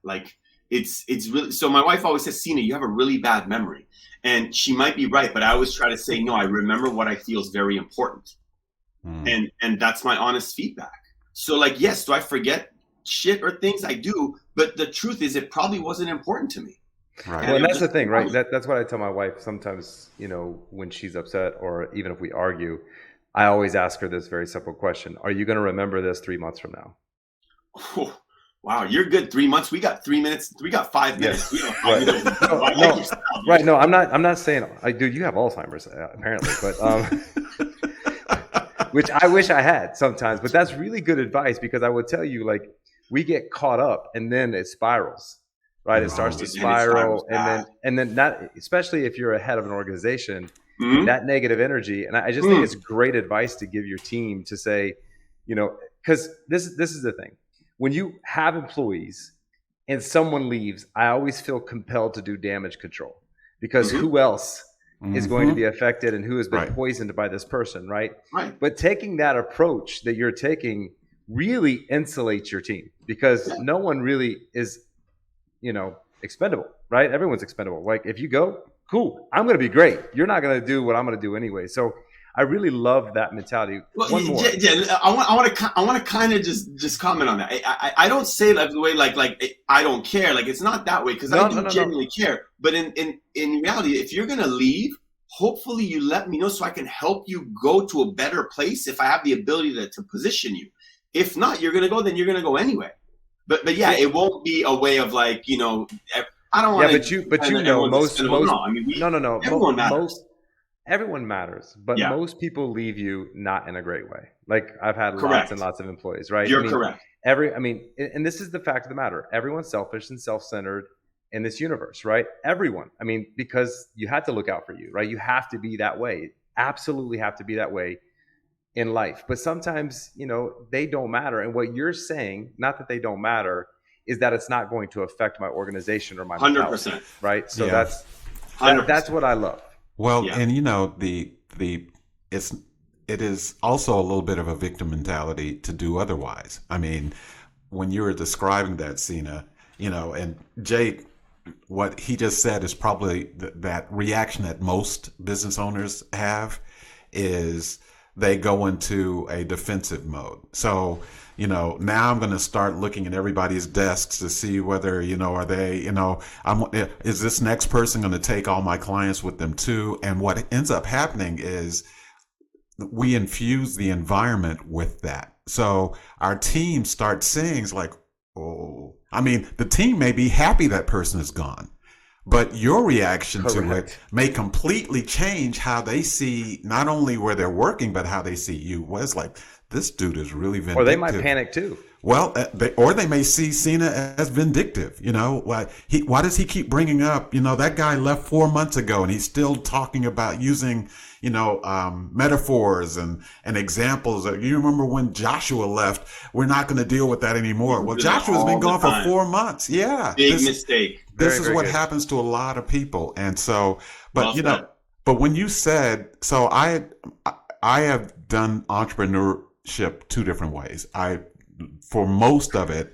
It's really, so my wife always says, Sina, you have a really bad memory. And she might be right, but I always try to say, no, I remember what I feel is very important. And that's my honest feedback. So yes, do I forget shit or things? I do, but the truth is it probably wasn't important to me. Right. Well, and that's the thing, right? That's what I tell my wife sometimes, when she's upset, or even if we argue, I always ask her this very simple question. Are you going to remember this 3 months from now? wow, you're good. 3 months. We got 3 minutes. We got 5 minutes. We got 5 Right. minutes. No, I no, like your style, dude. right. No, I'm not saying, dude, you have Alzheimer's apparently, but which I wish I had sometimes. But that's really good advice, because I would tell you, like, we get caught up and then it spirals, right? It starts to And it spirals spiral, bad. and then not, especially if you're a head of an organization, Mhm. that negative energy. And I just think it's great advice to give your team to say, you know, because this is the thing. When you have employees and someone leaves, I always feel compelled to do damage control, because who else is going to be affected and who has been poisoned by this person, right? Right. But taking that approach that you're taking really insulates your team, because no one really is, you know, expendable, right? Everyone's expendable. Like, if you go, cool, I'm going to be great. You're not going to do what I'm going to do anyway. So I really love that mentality. Well, One more. I want to kind of just comment on that. I don't say it the way like I don't care. Like, it's not that way, because I do genuinely care. But in reality, if you're gonna leave, hopefully you let me know so I can help you go to a better place if I have the ability to position you. If not, you're gonna go. Then you're gonna go anyway. But yeah, it won't be a way of like, you know, I don't want to. Yeah, but you know, most no. I mean, everyone matters. Everyone matters, but most people leave you not in a great way. Like, I've had lots and lots of employees, right? You're correct. And this is the fact of the matter. Everyone's selfish and self-centered in this universe, right? Everyone. I mean, because you had to look out for you, right? You have to be that way. Absolutely have to be that way in life. But sometimes, you know, they don't matter. And what you're saying, not that they don't matter, is that it's not going to affect my organization or my 100%, right? So that's what I love. Well, and you know, it is also a little bit of a victim mentality to do otherwise. I mean, when you were describing that, Sina, you know, and Jay, what he just said is probably that reaction that most business owners have, is they go into a defensive mode. So, you know, now I'm going to start looking at everybody's desks to see whether, you know, are they, you know, is this next person going to take all my clients with them too? And what ends up happening is we infuse the environment with that. So our team starts saying, like, oh, I mean, the team may be happy that person is gone, but your reaction to it may completely change how they see not only where they're working, but how they see you. Well, it's like, this dude is really vindictive. Or they might panic too. Well, they may see Sina as vindictive. You know, why does he keep bringing up, you know, that guy left 4 months ago and he's still talking about using, you know, metaphors and examples. You remember when Joshua left? We're not going to deal with that anymore. Well, Joshua's been gone for 4 months. Yeah. Big mistake. This is what happens to a lot of people. And so, but you know, but when you said, so I have done entrepreneurship two different ways. For most of it,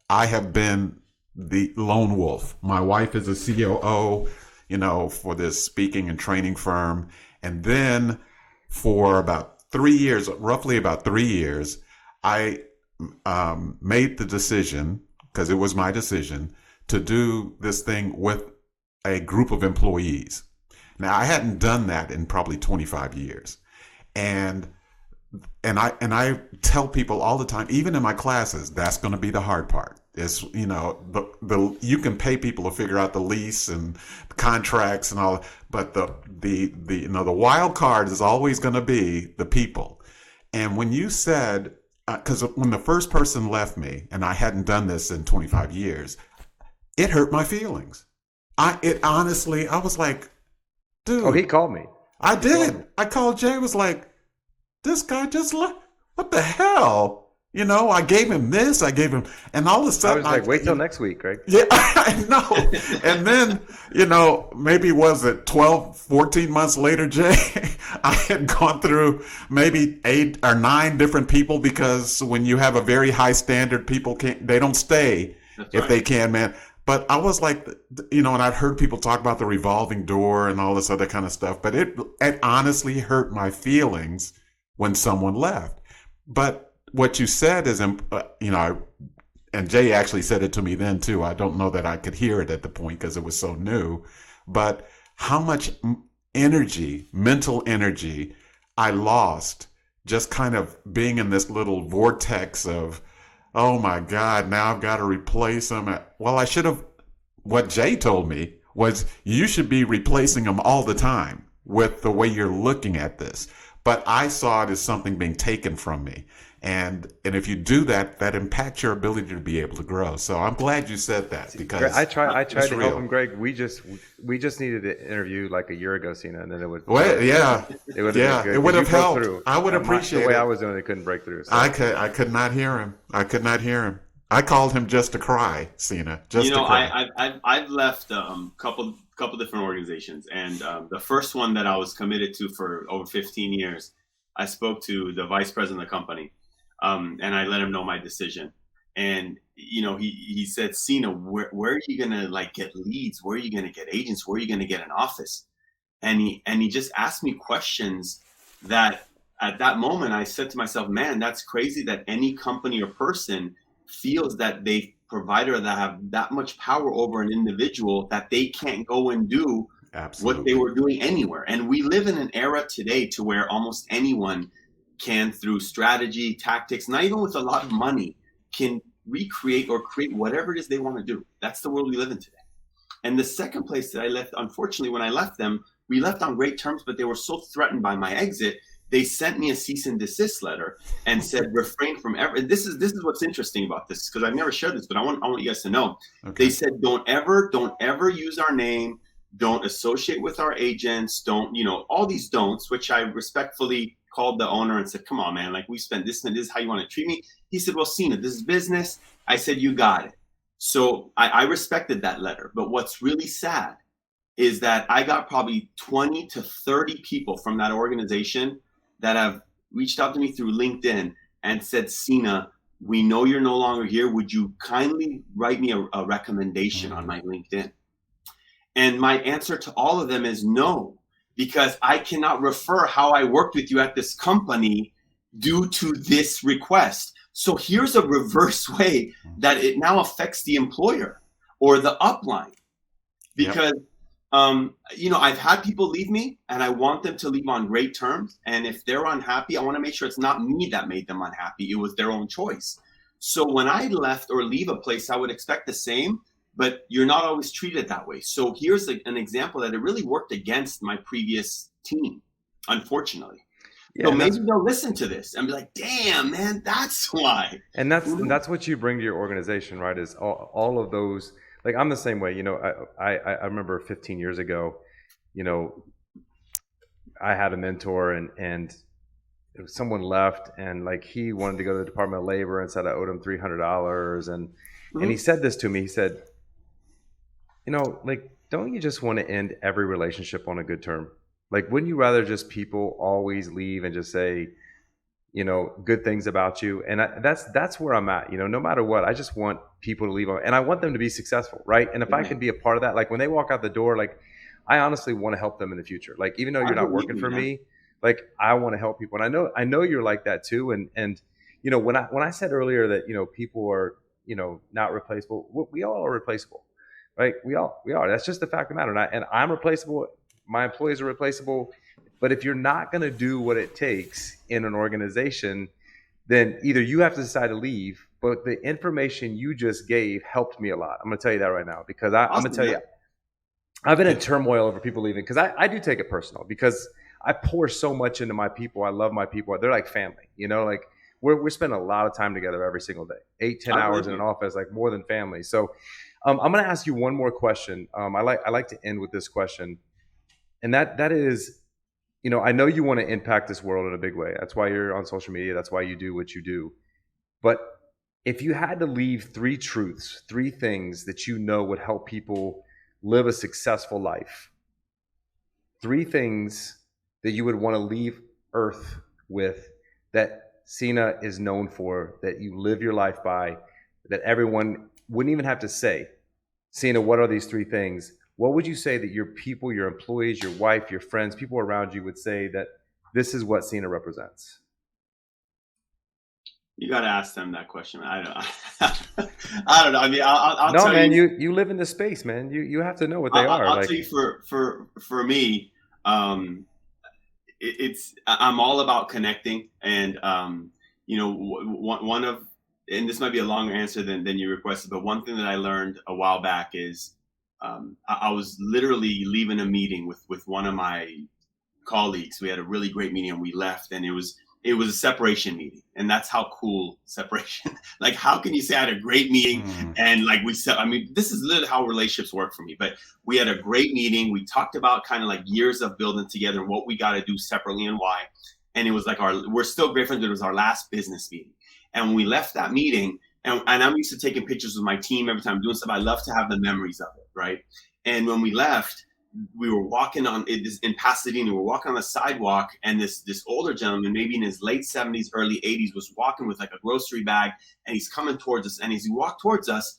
I have been the lone wolf. My wife is a COO, you know, for this speaking and training firm. And then for about 3 years, roughly about 3 years, I made the decision, because it was my decision, to do this thing with a group of employees. Now, I hadn't done that in probably 25 years. And I tell people all the time, even in my classes, that's going to be the hard part. Is, you know, you can pay people to figure out the lease and contracts and all, but the you know, the wild card is always going to be the people. And when you said, because when the first person left me, and I hadn't done this in 25 years, it hurt my feelings. Honestly, I was like, dude. Oh, he called me. I did. I called Jay. Was like, this guy just left. What the hell? You know, I gave him this. I gave him, and all of a sudden, I was like, wait till next week, Greg. Yeah, I know. And then, you know, maybe was it 12, 14 months later, Jay, I had gone through maybe 8 or 9 different people, because when you have a very high standard, people they don't stay. That's if right. They can, man. But I was like, you know, and I'd heard people talk about the revolving door and all this other kind of stuff, but it honestly hurt my feelings when someone left. But what you said is, you know, and Jay actually said it to me then too. I don't know that I could hear it at the point because it was so new, but how much energy, mental energy I lost just kind of being in this little vortex of Oh my God, now I've got to replace them. Well, I should have, what Jay told me was you should be replacing them all the time with the way you're looking at this. But I saw it as something being taken from me. And if you do that, that impacts your ability to be able to grow. So I'm glad you said that Greg, because I tried it's to help real. him, Greg. We just needed to interview like a year ago, Cena, and then Well, yeah, it would have been yeah, it good would because you have broke helped. through. I would The appreciate way I it. was doing it, couldn't break through. I So could, I could not hear him. I could not hear him. I called him just to cry, Cena, You just to know, cry. I've left couple different organizations, and the first one that I was committed to for over 15 years, I spoke to the vice president of the company, and I let him know my decision. And you know, he said, Cena, where are you gonna like get leads? Where are you gonna get agents? Where are you gonna get an office? And he just asked me questions that at that moment I said to myself, man, that's crazy that any company or person feels that they provider that have that much power over an individual that they can't go and do what they Absolutely. were doing anywhere. And we live in an era today to where almost anyone can, through strategy, tactics, not even with a lot of money, can recreate or create whatever it is they want to do. That's the world we live in today. And the second place that I left, unfortunately, when I left them, we left on great terms, but they were so threatened by my exit, they sent me a cease and desist letter and said, refrain from ever. This is what's interesting about this, because I've never shared this, but I want you guys to know. Okay. They said, don't ever use our name, don't associate with our agents, don't, you know, all these don'ts, which I respectfully called the owner and said, come on, man, like we spent this and this is how you want to treat me. He said, well, Cena, this is business. I said, you got it. So I respected that letter. But what's really sad is that I got probably 20 to 30 people from that organization that have reached out to me through LinkedIn and said, Cena, we know you're no longer here. Would you kindly write me a recommendation on my LinkedIn? And my answer to all of them is no, because I cannot refer how I worked with you at this company due to this request. So here's a reverse way that it now affects the employer or the upline, because you know, I've had people leave me and I want them to leave on great terms. And if they're unhappy, I want to make sure it's not me that made them unhappy. It was their own choice. So when I left or leave a place, I would expect the same, but you're not always treated that way. So here's an example that it really worked against my previous team, unfortunately. yeah, So maybe they'll listen to this and be like, damn, man, that's why. and that's what you bring to your organization, right? Is all of those. Like I'm the same way. You know, I remember 15 years ago, you know, I had a mentor and someone left and like he wanted to go to the Department of Labor and said I owed him $300 and he said this to me. He said, you know, like, don't you just want to end every relationship on a good term? Like, wouldn't you rather just people always leave and just say, you know, good things about you? And that's where I'm at. You know, no matter what, I just want people to leave on, and I want them to be successful, right? And if I can be a part of that, like when they walk out the door, like I honestly want to help them in the future. Like even though you're not working for me, like I want to help people, and I know you're like that too. And you know, when I said earlier that you know people are not replaceable, we all are replaceable. Right? We are. That's just the fact of the matter. And I'm replaceable. My employees are replaceable. But if you're not going to do what it takes in an organization, then either you have to decide to leave. But the information you just gave helped me a lot. I'm going to tell you that right now because I'm going to tell you, I've been in turmoil over people leaving because I do take it personal because I pour so much into my people. I love my people. They're like family. You know, like we're spending a lot of time together every single day, 8-10 hours in an office, like more than family. So. I'm going to ask you one more question. I like to end with this question, and that is, you know, I know you want to impact this world in a big way. That's why you're on social media. That's why you do what you do. But if you had to leave 3 truths, 3 things that you know would help people live a successful life, 3 things that you would want to leave Earth with that Sina is known for, that you live your life by, that everyone wouldn't even have to say, Sina, what are these 3 things? What would you say that your people, your employees, your wife, your friends, people around you would say that this is what Sina represents? You got to ask them that question. I don't. I don't know. I mean, I'll no, tell man. you. You live in this space, man. You have to know what they are. I'll tell you for me, I'm all about connecting, and you know, one of and this might be a longer answer than you requested, but one thing that I learned a while back is I was literally leaving a meeting with one of my colleagues. We had a really great meeting and we left, and it was a separation meeting. And that's how cool separation, like, how can you say I had a great meeting and like I mean, this is literally how relationships work for me, but we had a great meeting. We talked about kind of like years of building together and what we got to do separately and why. And it was like we're still great friends. It was our last business meeting. And when we left that meeting, and I'm used to taking pictures with my team every time I'm doing stuff. I love to have the memories of it, right? And when we left, we were walking in Pasadena. We were walking on the sidewalk, and this older gentleman, maybe in his late 70s, early 80s, was walking with like a grocery bag, and he's coming towards us. And as he walked towards us,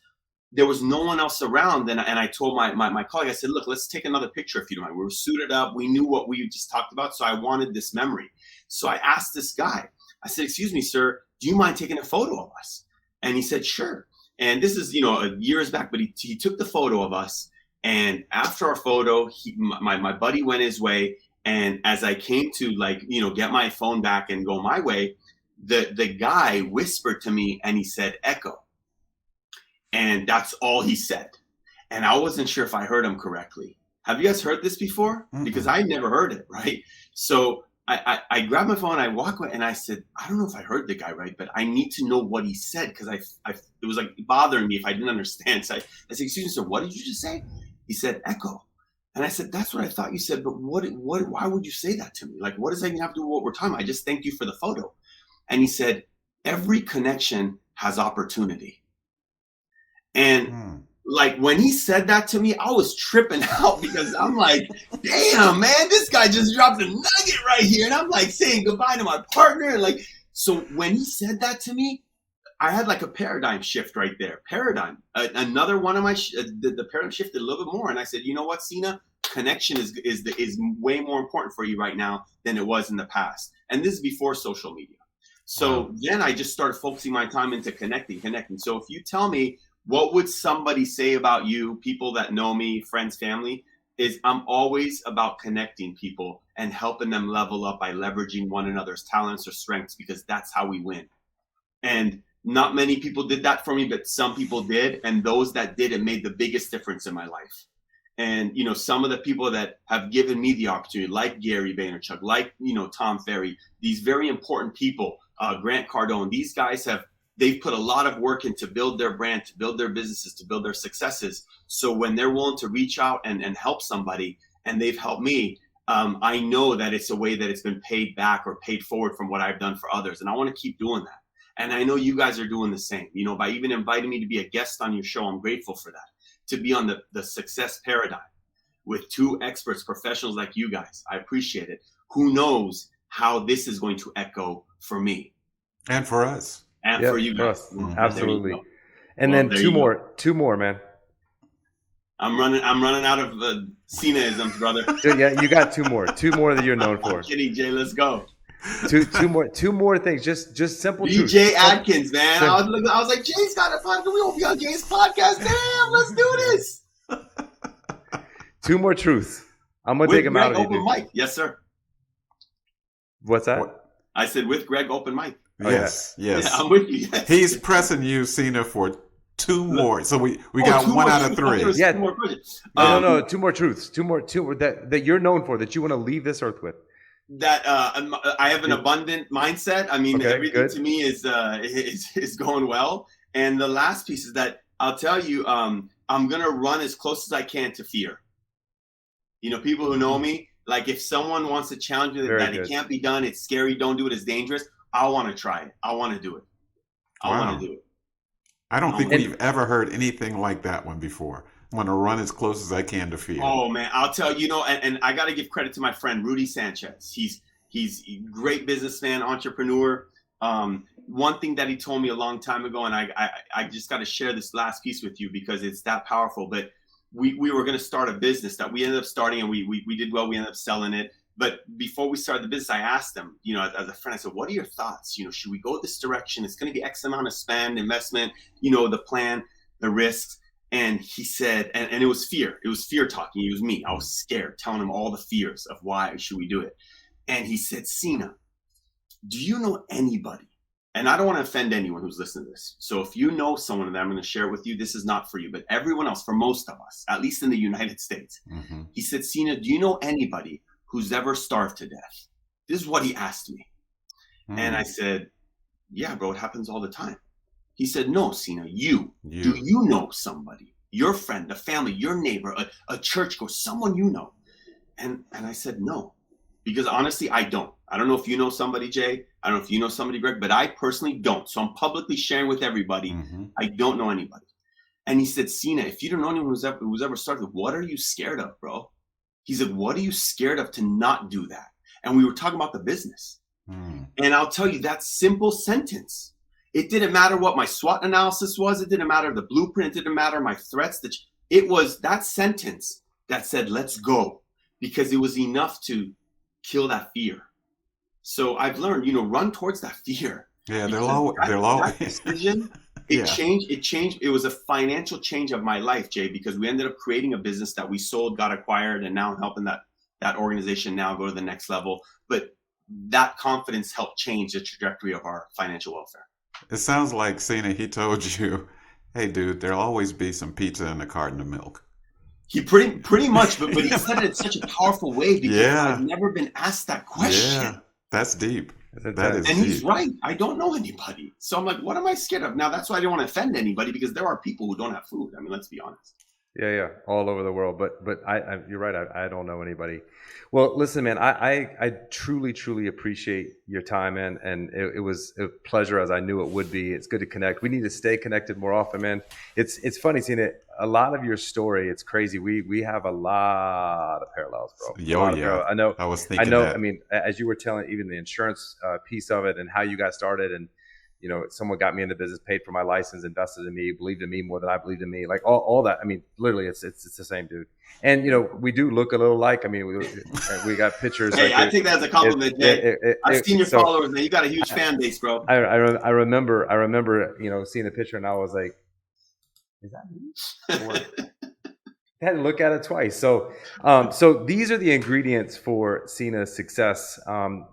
there was no one else around. And I told my colleague, I said, look, let's take another picture if you don't mind. We were suited up. We knew what we just talked about. So I wanted this memory. So I asked this guy, I said, excuse me, sir, do you mind taking a photo of us? And he said, sure. And this is, years back, but he took the photo of us. And after our photo, my buddy went his way. And as I came to get my phone back and go my way, the guy whispered to me and he said, echo. And that's all he said. And I wasn't sure if I heard him correctly. Have you guys heard this before? Mm-hmm. Because I never heard it, right? So I grabbed my phone, I walked away, and I said, I don't know if I heard the guy right, but I need to know what he said, because it was like bothering me if I didn't understand. So I said, excuse me, sir, what did you just say? He said, echo. And I said, that's what I thought you said, but why would you say that to me? Like, what does that even have to do with what we're talking about? I just thanked you for the photo. And he said, every connection has opportunity. And like, when he said that to me, I was tripping out, because I'm like, damn, man, this guy just dropped a nugget right here. And I'm like saying goodbye to my partner. And like, so when he said that to me, I had like a paradigm shift right there. Another one of my, the paradigm shifted a little bit more. And I said, you know what, Sina, connection is way more important for you right now than it was in the past. And this is before social media. So then I just started focusing my time into connecting. So if you tell me, what would somebody say about you, people that know me, friends, family, is I'm always about connecting people and helping them level up by leveraging one another's talents or strengths, because that's how we win. And not many people did that for me, but some people did. And those that did, it made the biggest difference in my life. And, some of the people that have given me the opportunity, like Gary Vaynerchuk, like, Tom Ferry, these very important people, Grant Cardone, these guys they've put a lot of work in to build their brand, to build their businesses, to build their successes. So when they're willing to reach out and help somebody, and they've helped me, I know that it's a way that it's been paid back or paid forward from what I've done for others. And I want to keep doing that. And I know you guys are doing the same, by even inviting me to be a guest on your show. I'm grateful for that, to be on the success paradigm with two experts, professionals like you guys. I appreciate it. Who knows how this is going to echo for me. And for us. And for you guys. Absolutely. And then two more, man. I'm running out of Sina-isms, brother. Yeah, you got two more that you're known for. I'm kidding, Jay. Let's go. Two more things. Just simple truth. Jay Atkins, man. I was like, Jay's got a podcast. We won't be on Jay's podcast. Damn, let's do this. Two more truths. I'm gonna take them out of you. Open mic. Yes, sir. What's that? I said with Greg open mic. Yes. Yeah, I'm with you. Yes. He's pressing you, Sina, for two more. So we got one out of three. Yeah. No. Two more truths. Two more that you're known for, that you want to leave this earth with. That I have an abundant mindset. I mean, everything to me is going well. And the last piece is that I'll tell you, I'm gonna run as close as I can to fear. People who know me, like, if someone wants to challenge me that it can't be done, it's scary, don't do it, it's dangerous, I want to try it. I want to do it. I want to do it. I don't think we've ever heard anything like that one before. I'm going to run as close as I can to fear. Oh, man. I'll tell you, and I got to give credit to my friend, Rudy Sanchez. He's a great businessman, entrepreneur. One thing that he told me a long time ago, and I just got to share this last piece with you because it's that powerful, but we were going to start a business that we ended up starting, and we did well. We ended up selling it. But before we started the business, I asked him, as a friend, I said, what are your thoughts? Should we go this direction? It's going to be X amount of spend, investment, the plan, the risks. And he said, and it was fear. It was fear talking. It was me. I was scared, telling him all the fears of why should we do it. And he said, Sina, do you know anybody? and I don't want to offend anyone who's listening to this. So if you know someone that I'm going to share with you, this is not for you, but everyone else, for most of us, at least in the United States, he said, Sina, do you know anybody who's ever starved to death? This is what he asked me. And I said, yeah, bro, it happens all the time. He said, no, Sina, do you know somebody, your friend, a family, your neighbor, a churchgoer, someone you know? And I said, no, because honestly, I don't. I don't know if you know somebody, Jay. I don't know if you know somebody, Greg, but I personally don't. So I'm publicly sharing with everybody. I don't know anybody. And he said, Sina, if you don't know anyone who's ever started, what are you scared of, bro? He said, what are you scared of to not do that? And we were talking about the business. And I'll tell you that simple sentence. It didn't matter what my SWOT analysis was. It didn't matter the blueprint. It didn't matter my threats. It was that sentence that said, let's go, because it was enough to kill that fear. So I've learned, run towards that fear. Yeah, they'll always. That decision, it changed. It was a financial change of my life, Jay, because we ended up creating a business that we sold, got acquired, and now I'm helping that organization now go to the next level. But that confidence helped change the trajectory of our financial welfare. It sounds like, Sina, he told you, hey, dude, there'll always be some pizza and a carton of milk. He pretty much, but he said it in such a powerful way because I've never been asked that question. Yeah, that's deep. That is and deep. He's right. I don't know anybody. So I'm like, what am I scared of? Now, that's why I don't want to offend anybody, because there are people who don't have food. I mean, let's be honest. Yeah, all over the world. But you're right. I don't know anybody. Well, listen, man, I truly appreciate your time, man. And it was a pleasure, as I knew it would be. It's good to connect. We need to stay connected more often, man. It's funny seeing it. A lot of your story, it's crazy. We have a lot of parallels, bro. I know. I was thinking that. I mean, as you were telling, even the insurance piece of it and how you got started, and someone got me in the business, paid for my license, invested in me, believed in me more than I believed in me. Like all that. I mean, literally, it's the same dude. And we do look a little alike. I mean, we got pictures. Hey, I think that's a compliment, Jay. I've seen your followers, man. You got a huge fan base, bro. I remember, seeing the picture, and I was like, "Is that me?" Or, I had to look at it twice. So these are the ingredients for Sina's success.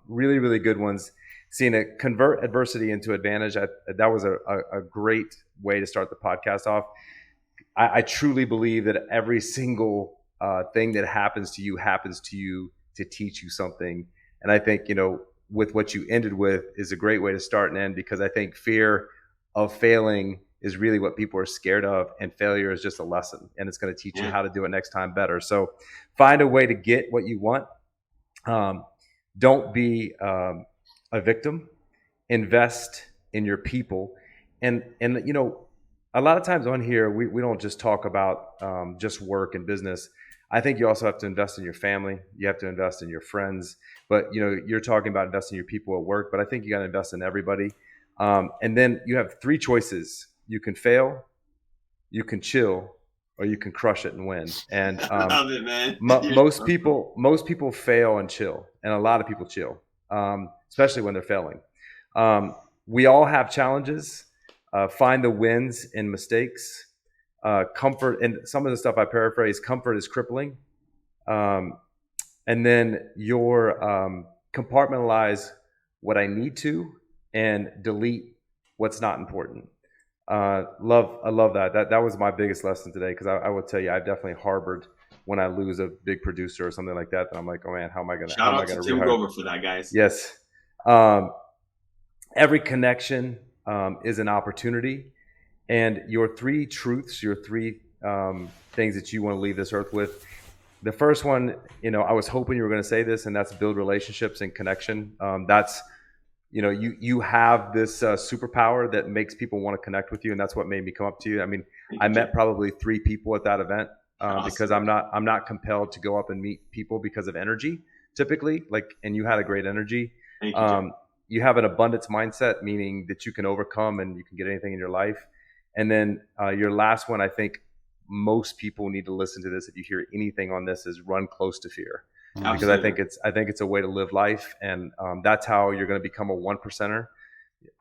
Really, really good ones. Sina, convert adversity into advantage. That was a great way to start the podcast off. I truly believe that every single thing that happens to you to teach you something. And I think, with what you ended with is a great way to start and end, because I think fear of failing is really what people are scared of, and failure is just a lesson, and it's going to teach you how to do it next time better. So find a way to get what you want. Don't be a victim. Invest in your people. And a lot of times on here, we don't just talk about just work and business. I think you also have to invest in your family. You have to invest in your friends. But you're talking about investing in your people at work, but I think you got to invest in everybody. And then you have three choices. You can fail, you can chill, or you can crush it and win. And I love it, man. most people fail and chill, and a lot of people chill, especially when they're failing. We all have challenges. Find the wins in mistakes. Comfort, and some of the stuff I paraphrase, comfort is crippling. And then compartmentalize what I need to and delete what's not important. I love that. That was my biggest lesson today, because I will tell you, I've definitely harbored when I lose a big producer or something like that I'm like, oh man, how am I going to shout out to Tim Grover for that, guys. Yes. Every connection is an opportunity, and your three truths, your three things that you want to leave this earth with. The first one, I was hoping you were going to say this, and that's build relationships and connection. That's you have this superpower that makes people want to connect with you, and that's what made me come up to you. I mean, I met probably 3 people at that event because I'm not compelled to go up and meet people because of energy typically. And you had a great energy. Thank you, you have an abundance mindset, meaning that you can overcome and you can get anything in your life. And then your last one, I think most people need to listen to this. If you hear anything on this, is run close to fear. Because I think it's a way to live life, and that's how you're going to become a 1%er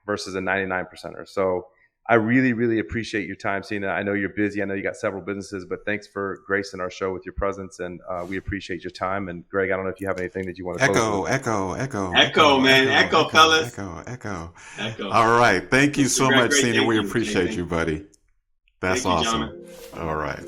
versus a 99%er. So I really, really appreciate your time, Sina. I know you're busy. I know you got several businesses, but thanks for gracing our show with your presence, and we appreciate your time. And Greg, I don't know if you have anything that you want to close Echo, with. echo, echo, Echo, man. Echo, fellas. echo. Echo. All right. Thank you so Greg, much, great. Sina. Thank We you. appreciate you, buddy. That's Thank you, awesome. gentlemen. All right.